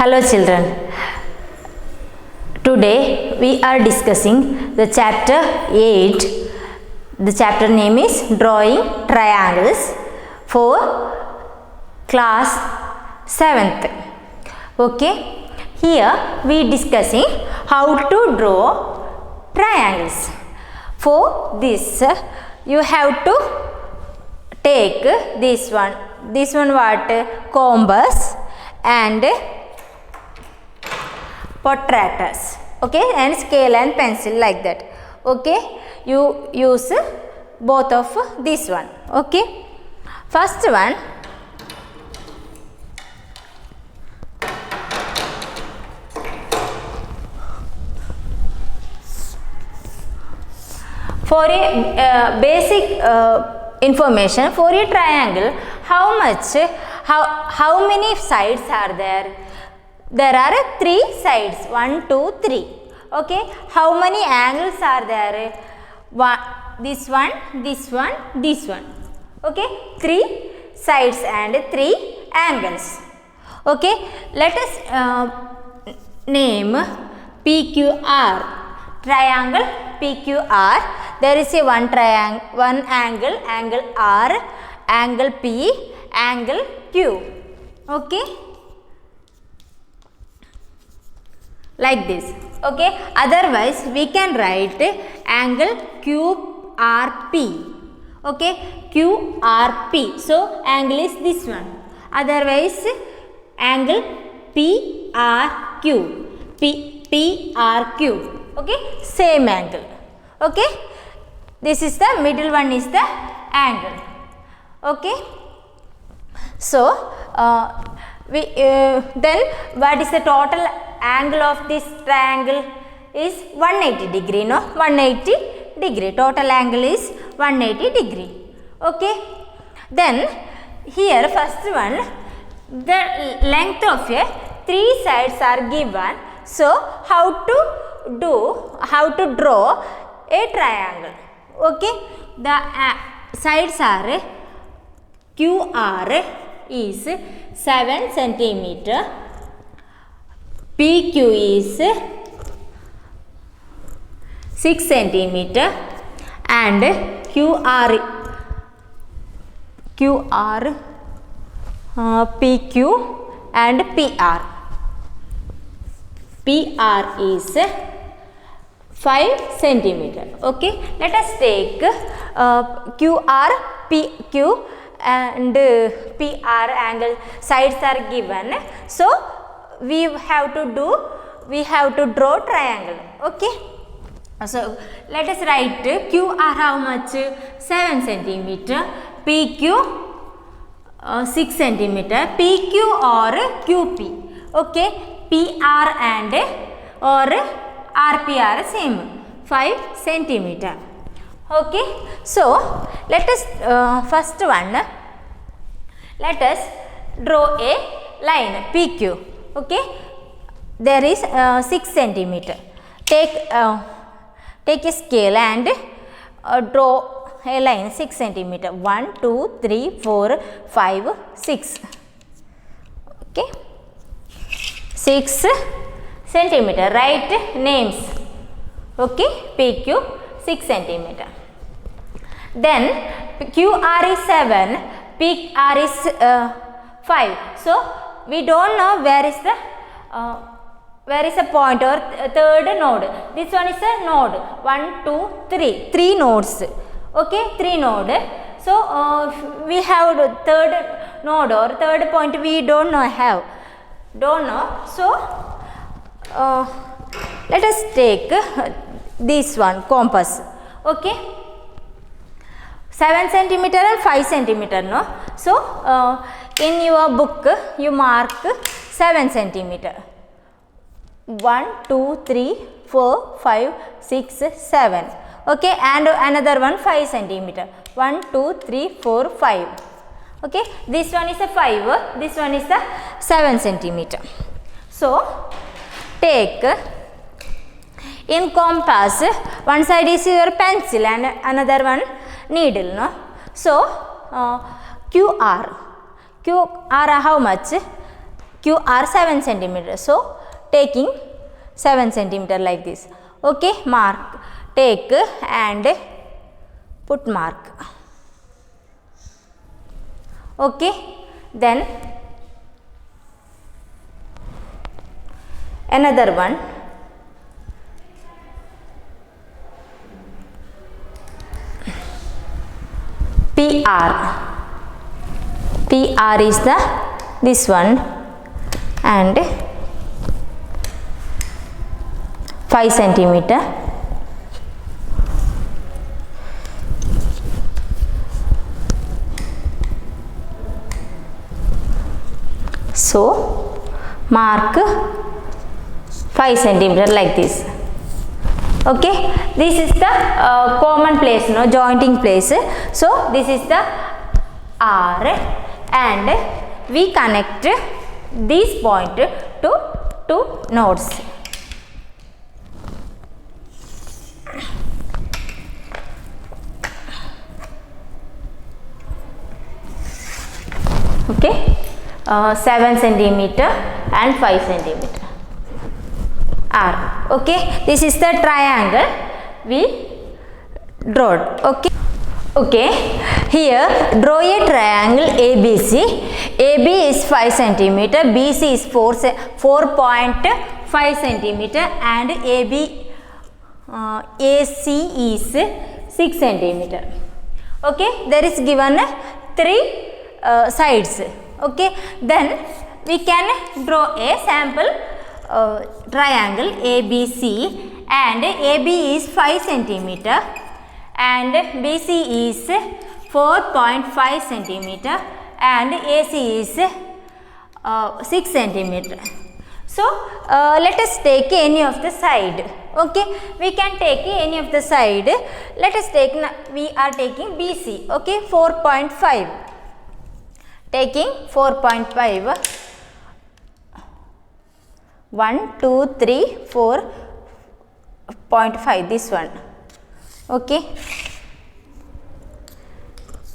Hello children. Today we are discussing the chapter 8. The chapter name is Drawing Triangles for class 7th. Okay. Here we discussing how to draw triangles. For this you have to take this one what? Compass and protractors, okay, and scale and pencil, like that. Okay, you use both of this one. Okay, first one, for a basic information, for a triangle, how many sides are there? There are 3 sides, 1, 2, 3. Okay, how many angles are there? This one, this one, this one. Okay, 3 sides and 3 angles. Okay, let us name PQR, triangle PQR. There is a one angle, angle R, angle P, angle Q. Okay, like this. Okay, otherwise we can write angle QRP. Okay, QRP. So angle is this one. Otherwise angle PRQ. PRQ. Okay, same angle. Okay, this is the middle one, is the angle. Okay, so then what is the total angle of this triangle? Is 180 degree, no? 180 degree. Total angle is 180 degree. Okay, then here first one, the length of a 3 sides are given. So how to draw a triangle? Okay, the sides are QR is 7 centimeter, PQ is 6 centimeter, and PQ and PR is 5 centimeter. Okay, let us take QR, PQ and PR angle sides are given. So we have to draw triangle. Okay, so let us write QR how much? 7 centimeter, PQ 6 centimeter, PQ or QP. Okay, PR and or RP are same, 5 centimeter. Okay, so let us first one, let us draw a line PQ. Okay, there is 6 centimeter. Take a scale and draw a line 6 centimeter. 1, 2, 3, 4, 5, 6. Okay, 6 centimeter. Write names. Okay, PQ 6 centimeter. Then QR is 7, PR is 5. So we don't know where is the point or third node. This one is a node. 1, 2, 3. 3 nodes. Okay, 3 node. So we have the third node or third point we don't know. So let us take this one, compass. Okay, 7 centimeter and 5 centimeter, no? So in your book you mark 7 centimeter. 1, 2, 3, 4, 5, 6, 7. Okay, and another one 5 centimeter. 1, 2, 3, 4, 5. Okay, this one is a 5, this one is a 7 centimeter. So take in compass, one side is your pencil and another one needle, no? So QR how much? Q are 7 centimeter. So taking 7 centimeter like this. Okay, mark, take and put mark. Okay, then another one. PR. PR is the this one and 5 centimeter. So mark 5 centimeter like this. Okay, this is the common place, no, jointing place. So this is the R and we connect this point to two nodes. Okay, 7 centimeter and 5 centimeter. R. Okay, this is the triangle we draw. Okay, okay, here draw a triangle ABC. AB is 5 centimeter, BC is 4.5 centimeter and AC is 6 centimeter. Okay, there is given 3 sides. Okay, then we can draw a sample triangle ABC, and AB is 5 centimeter and BC is 4.5 centimeter and AC is 6 centimeter. So let us take any of the side. Okay, we can take any of the side. Let us take, we are taking BC. Okay, 4.5. Taking 4.5. 1, 2, 3, 4.5, this one. Okay,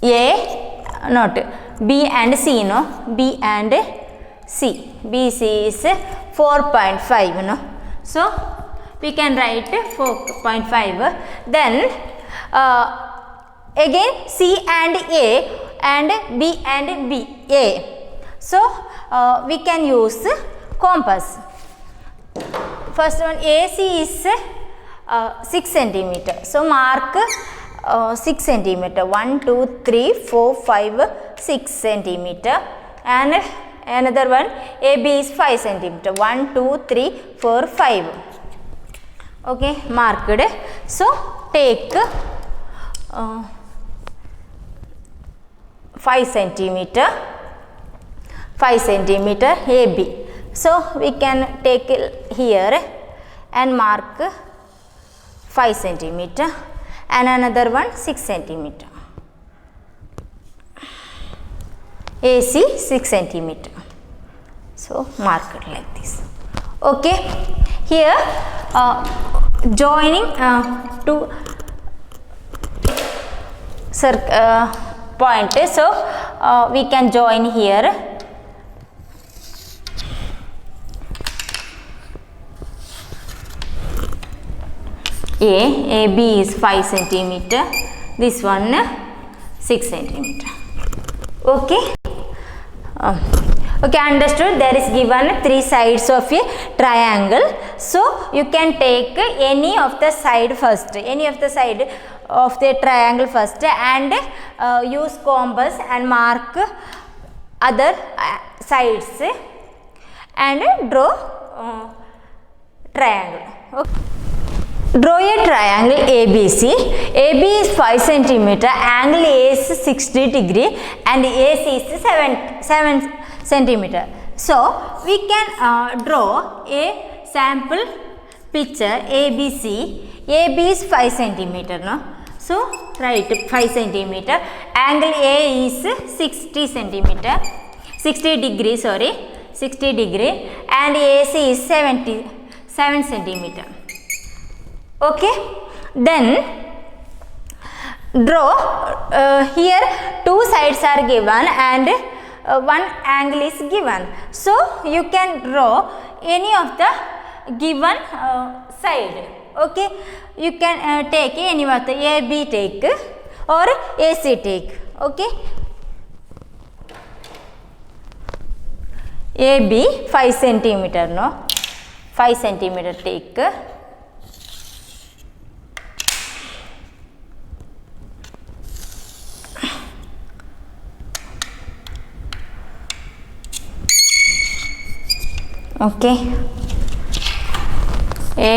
A, not B and C, no, B and C. BC is 4.5, no. So we can write 4.5. Then again C and A and B and B, A. So we can use compass. First one, AC is 6 centimeter. So mark 6 centimeter. 1, 2, 3, 4, 5, 6 centimeter. And another one, AB is 5 centimeter. 1, 2, 3, 4, 5. Okay, marked. So take 5 centimeter. 5 centimeter AB. So we can take it here and mark 5 centimeter and another one 6 centimeter. AC 6 centimeter. So mark it like this. Okay, here joining two point. So we can join here. AB is 5 centimeter, this one 6 centimeter. Okay, okay, understood. There is given 3 sides of a triangle. So you can take any of the side first, any of the side of the triangle first, and use compass and mark other sides and draw triangle. Okay. Draw a triangle ABC. AB is 5 centimeter, angle A is 60 degree and AC is 7 centimeter. So we can draw a sample picture ABC. AB is 5 centimeter, no? So write 5 centimeter. Angle A is 60 centimeter, 60 degree, sorry, 60 degree, and AC is 7 centimeter. Okay, then draw here 2 sides are given and one angle is given. So you can draw any of the given side. Okay, you can take any of the AB take or AC take. Okay, AB 5 centimeter, no, 5 centimeter take. Okay, A,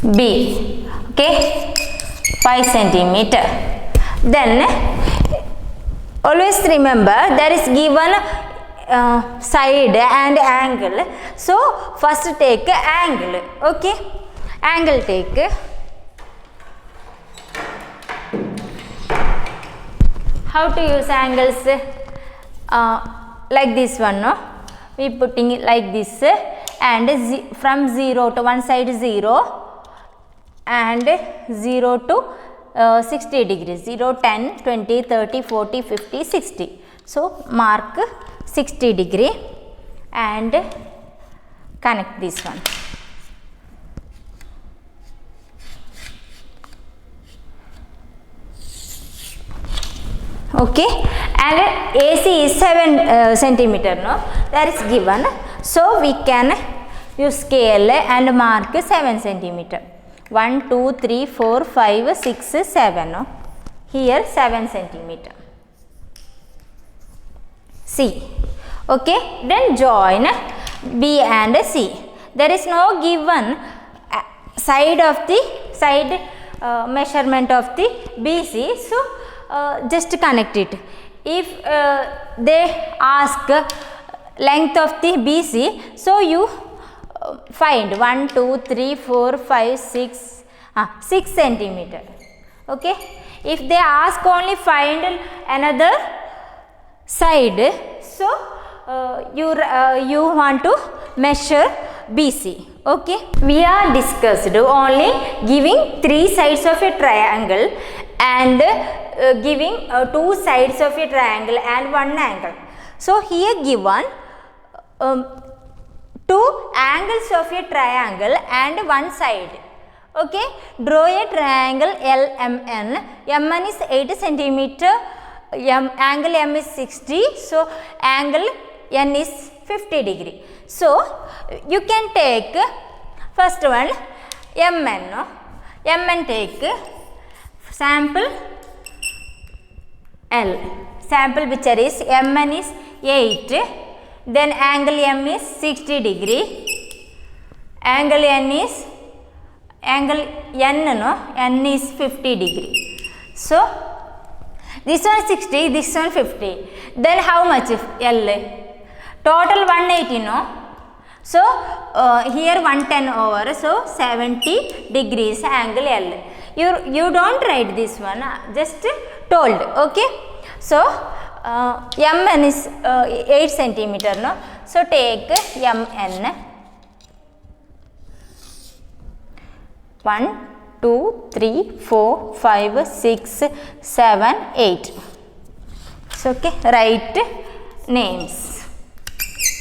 B, okay, 5 centimeter. Then always remember there is given side and angle. So first take angle. Okay, angle take. How to use angles? Like this one, no? We putting it like this, and from 0 to one side 0 and 0 to 60 degrees, 0, 10, 20, 30, 40, 50, 60. So mark 60 degree and connect this one. Okay, and AC is 7 centimeter, no, that is given. So we can use scale and mark 7 centimeter. 1, 2, 3, 4, 5, 6, 7, no, here 7 centimeter. C. Okay, then join B and C. There is no given side measurement of the BC, so just connect it. If they ask length of the BC, so you find 1, 2, 3, 4, 5, 6, 6 centimeter. Okay, if they ask only find another side, so you want to measure BC. Okay, we are discussed only giving 3 sides of a triangle and giving 2 sides of a triangle and 1 angle. So here given 2 angles of a triangle and 1 side. Okay, draw a triangle LMN. MN is 8 centimeter. Angle M is 60. So angle N is 50 degree. So you can take first one MN. No? MN take sample L. Sample picture is MN is 8. Then angle M is 60 degree. Angle N is N is 50 degree. So this one 60, this one 50. Then how much L? Total 180, no? So here 110 over, so 70 degrees angle L. You don't write this one, just told. Okay, so MN is 8 centimeter, no? So take MN 1, 2, 3, 4, 5, 6, 7, 8. So okay, write names.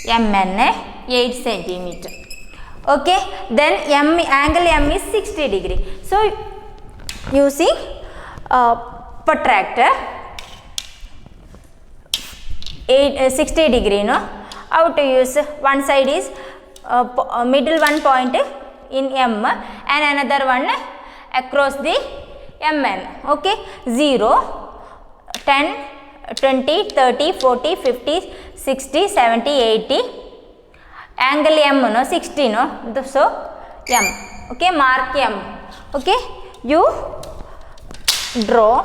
MN 8 centimeter. Okay, then angle M is 60 degree. So using protractor 60 degree, no? How to use? One side is middle one point in M and another one across the MN. Okay, 0, 10, 20, 30, 40, 50, 60, 70, 80. Angle M, no, 60, no? So M. Okay, mark M. Okay, you draw,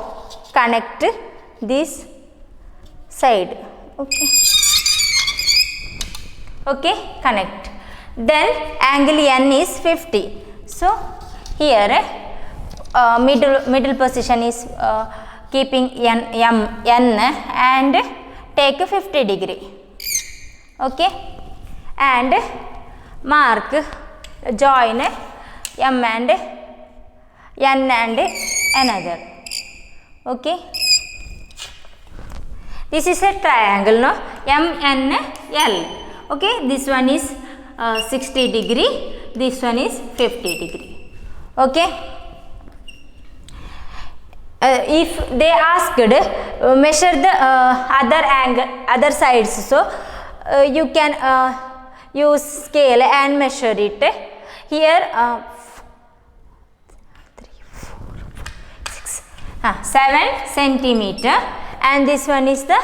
connect this side. Okay. Okay, connect. Then angle N is 50. So here middle position is keeping N and take 50 degree. Okay, and mark, join M and N and another. Okay, This is a triangle, no? MNL. Okay, this one is 60 degree, this one is 50 degree. Okay. If they asked measure the other angle, other sides, so you can use scale and measure it. Here 7 centimeter, and this one is the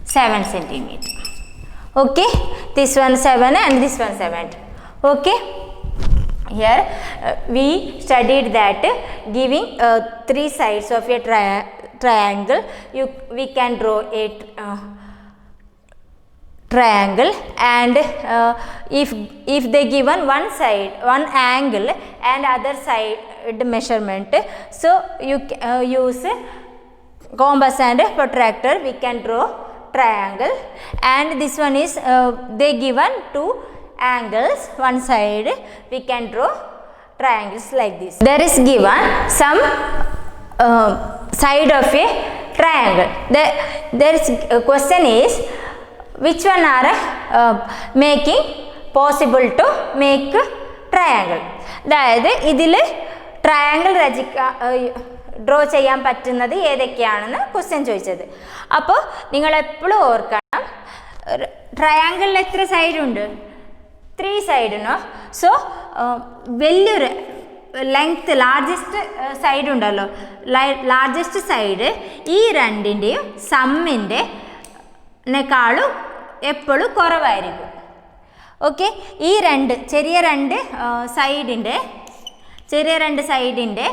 7 centimeter. Okay, this one 7 and this one 7. Okay, here we studied that giving 3 sides of a triangle, we can draw a triangle, and if they given one side, one angle and other side measurement, so you use compass and protractor, we can draw triangle. And this one is they given 2 angles, one side, we can draw triangles like this. There is given some side of a triangle. There is question is which one are making possible to make triangle. അതായത് ഇതിൽ triangle draw ചെയ്യാൻ പറ്റുന്നത് ഏതൊക്കെയാണെന്ന് question ചോദിച്ചത്. അപ്പോൾ നിങ്ങൾ എപ്പോഴും ഓർക്കണം, ട്രയാങ്കിളിൽ എത്ര സൈഡുണ്ട്? 3 സൈഡിനോ. സോ വലിയൊരു ലെങ്ത്ത് ലാർജസ്റ്റ് സൈഡ് ഉണ്ടല്ലോ, ലാർജസ്റ്റ് സൈഡ് ഈ രണ്ടിൻ്റെയും സമ്മിൻ്റെക്കാളും എപ്പോഴും കുറവായിരിക്കും. ഓക്കെ, ഈ ചെറിയ രണ്ട് സൈഡിൻ്റെ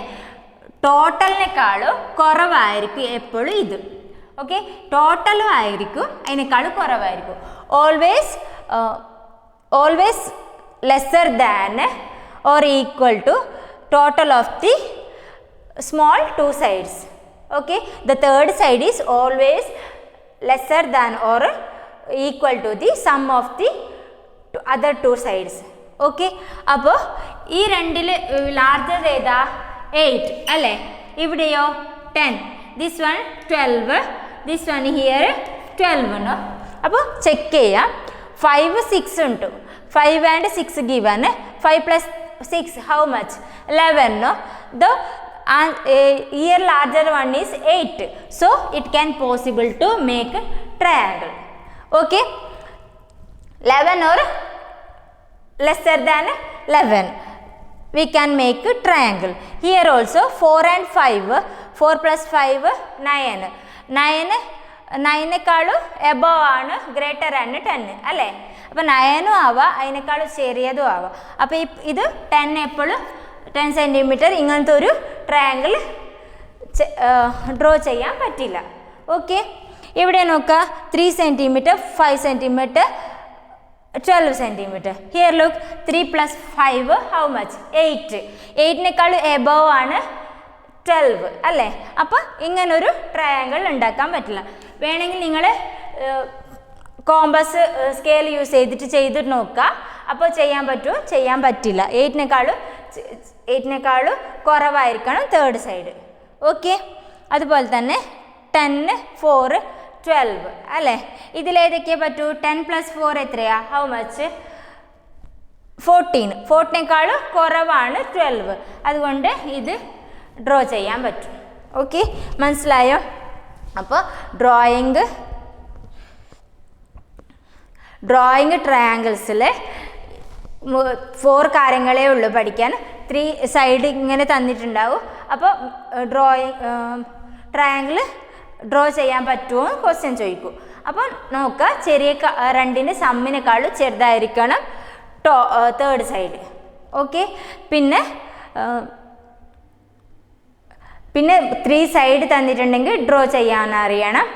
ടോട്ടലിനേക്കാളും കുറവായിരിക്കും എപ്പോഴും ഇത്. ഓക്കെ, ടോട്ടലും ആയിരിക്കും അതിനേക്കാളും കുറവായിരിക്കും. Always lesser than or equal to total of the small 2 sides. Okay, the third side is always lesser than or equal to the sum of the other 2 sides. Okay, അപ്പോൾ ഈ രണ്ടിൽ ലാർജർ ഏതാ? 8 അല്ലേ? ഇവിടെയോ 10, this one 12, this one here 12 no. അപ്പോൾ check ചെയ്യാം. 5 6 ഉണ്ട്. 5 and 6 given. 5 plus 6 how much? 11 no. The here larger one is 8, so it can possible to make a triangle. Okay, 11 or lesser than 11 we can make a triangle. Here also 4 and 5, 4 plus 5 9, 9നെക്കാളും above ആണ്, greater ആണ് 10 അല്ലേ? അപ്പോൾ 9ഉം ആവാം, അതിനേക്കാളും ചെറിയതും ആവാം. അപ്പോൾ ഇത് 10 എപ്പോഴും 10 സെൻറ്റിമീറ്റർ ഇങ്ങനത്തെ ഒരു ട്രയാങ്കിൾ ഡ്രോ ചെയ്യാൻ പറ്റില്ല. ഓക്കെ, ഇവിടെ നോക്കുക 3 centimetre, 5 centimetre, 12 centimetre. Here look 3 plus 5 how much? 8. 8നെക്കാളും എബോവ് ആണ് 12 അല്ലേ? അപ്പോൾ ഇങ്ങനൊരു ട്രയാങ്കിൾ ഉണ്ടാക്കാൻ പറ്റില്ല. വേണമെങ്കിൽ നിങ്ങൾ കോമ്പസ് സ്കെയിൽ യൂസ് ചെയ്തിട്ട് നോക്കുക. അപ്പോൾ ചെയ്യാൻ പറ്റുമോ? ചെയ്യാൻ പറ്റില്ല. 8നെക്കാളും കുറവായിരിക്കണം തേർഡ് സൈഡ്. ഓക്കെ, അതുപോലെ തന്നെ 10, 4, 12 അല്ലേ? ഇതിലേതൊക്കെ പറ്റൂ? 10 plus 4 എത്രയാ? How much? 14. 14നെക്കാളും കുറവാണ് 12, അതുകൊണ്ട് ഇത് ഡ്രോ ചെയ്യാൻ പറ്റും. ഓക്കെ, മനസ്സിലായോ? അപ്പോൾ ഡ്രോയിങ് ട്രയാങ്കിൾസിൽ 4 കാര്യങ്ങളേ ഉള്ളൂ പഠിക്കാൻ. 3 സൈഡ് ഇങ്ങനെ തന്നിട്ടുണ്ടാവും. അപ്പോൾ ട്രയാങ്കിൾ ഡ്രോ ചെയ്യാൻ പറ്റുമോ ക്വസ്റ്റ്യൻ ചോദിക്കും. അപ്പോൾ നോക്കുക, ചെറിയ രണ്ടിൻ്റെ സമ്മിനേക്കാളും ചെറുതായിരിക്കണം തേർഡ് സൈഡ്. ഓക്കെ, പിന്നെ 3 സൈഡ് തന്നിട്ടുണ്ടെങ്കിൽ ഡ്രോ ചെയ്യാൻ അറിയണം.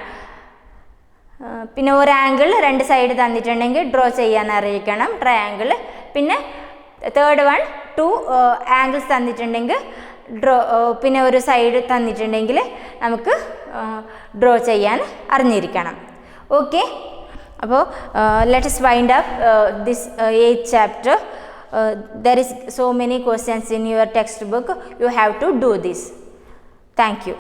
പിന്നെ ഒരു ആംഗിൾ 2 സൈഡ് തന്നിട്ടുണ്ടെങ്കിൽ ഡ്രോ ചെയ്യാൻ അറിയിക്കണം ട്രയാങ്കിൾ. പിന്നെ തേർഡ് വൺ 2 ആംഗിൾസ് തന്നിട്ടുണ്ടെങ്കിൽ പിന്നെ ഒരു സൈഡ് തന്നിട്ടുണ്ടെങ്കിൽ നമുക്ക് ഡ്രോ ചെയ്യാൻ അറിഞ്ഞിരിക്കണം. ഓക്കെ, അപ്പോൾ let us wind up this 8th chapter. There is so many questions in your textbook. You have to do this. Thank you.